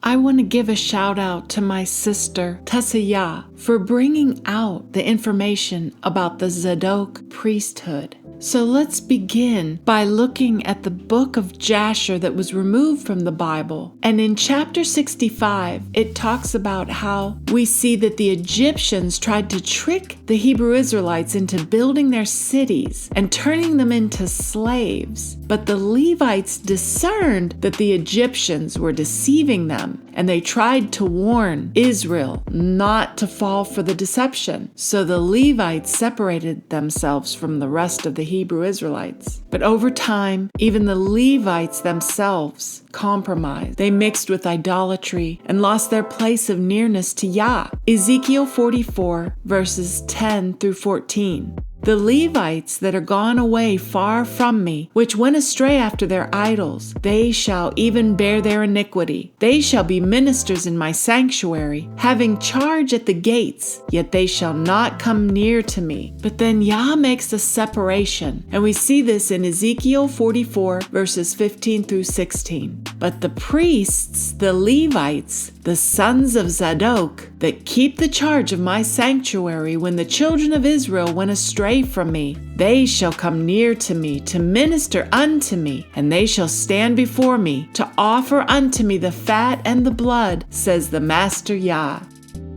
I want to give a shout out to my sister, Tessayah, for bringing out the information about the Zadok priesthood. So let's begin by looking at the book of Jasher that was removed from the Bible. And in chapter 65, it talks about how we see that the Egyptians tried to trick the Hebrew Israelites into building their cities and turning them into slaves. But the Levites discerned that the Egyptians were deceiving them, and they tried to warn Israel not to fall for the deception. So the Levites separated themselves from the rest of the Hebrew Israelites. But over time, even the Levites themselves compromised. They mixed with idolatry and lost their place of nearness to Yah. Ezekiel 44, verses 10 through 14. The Levites that are gone away far from me, which went astray after their idols, they shall even bear their iniquity. They shall be ministers in my sanctuary, having charge at the gates, yet they shall not come near to me. But then Yah makes a separation, and we see this in Ezekiel 44, verses 15 through 16. But the priests, the Levites, the sons of Zadok, that keep the charge of my sanctuary when the children of Israel went astray from me, they shall come near to me to minister unto me, and they shall stand before me to offer unto me the fat and the blood, says the Master Yah.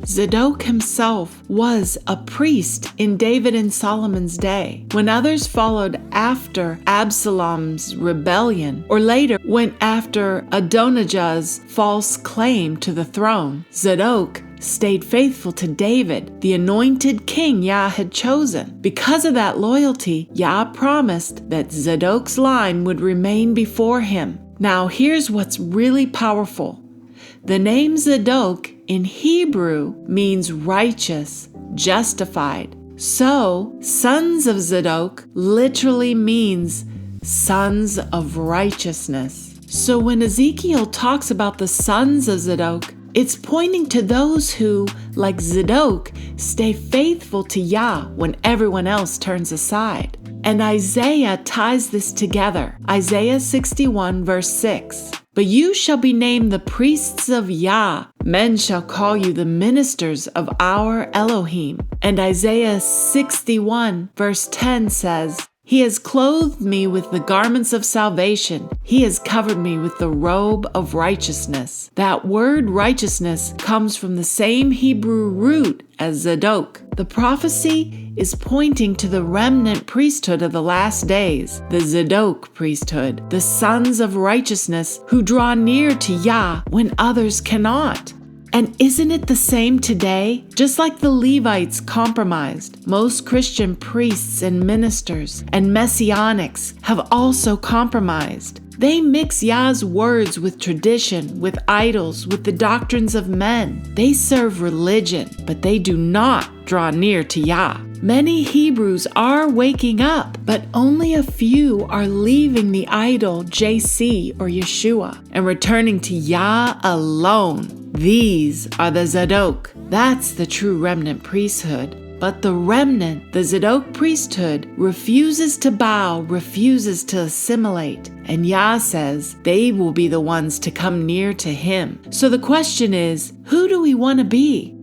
Zadok himself was a priest in David and Solomon's day. When others followed after Absalom's rebellion, or later went after Adonijah's false claim to the throne, Zadok stayed faithful to David, the anointed king Yah had chosen. Because of that loyalty, Yah promised that Zadok's line would remain before him. Now here's what's really powerful. The name Zadok in Hebrew means righteous, justified. So, sons of Zadok literally means sons of righteousness. So when Ezekiel talks about the sons of Zadok, it's pointing to those who, like Zadok, stay faithful to Yah when everyone else turns aside. And Isaiah ties this together. Isaiah 61, verse 6. But you shall be named the priests of Yah. Men shall call you the ministers of our Elohim. And Isaiah 61, verse 10 says, He has clothed me with the garments of salvation. He has covered me with the robe of righteousness. That word righteousness comes from the same Hebrew root as Zadok. The prophecy is pointing to the remnant priesthood of the last days, the Zadok priesthood, the sons of righteousness who draw near to Yah when others cannot. And isn't it the same today? Just like the Levites compromised, most Christian priests and ministers and messianics have also compromised. They mix Yah's words with tradition, with idols, with the doctrines of men. They serve religion, but they do not draw near to Yah. Many Hebrews are waking up, but only a few are leaving the idol JC or Yeshua and returning to Yah alone. These are the Zadok. That's the true remnant priesthood. But the remnant, the Zadok priesthood, refuses to bow, refuses to assimilate. And Yah says they will be the ones to come near to him. So the question is, who do we want to be?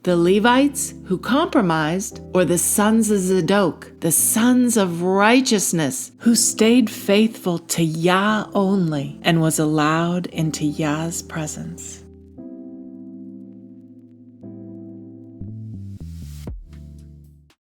The Levites who compromised, or the sons of Zadok, the sons of righteousness who stayed faithful to Yah only and was allowed into Yah's presence?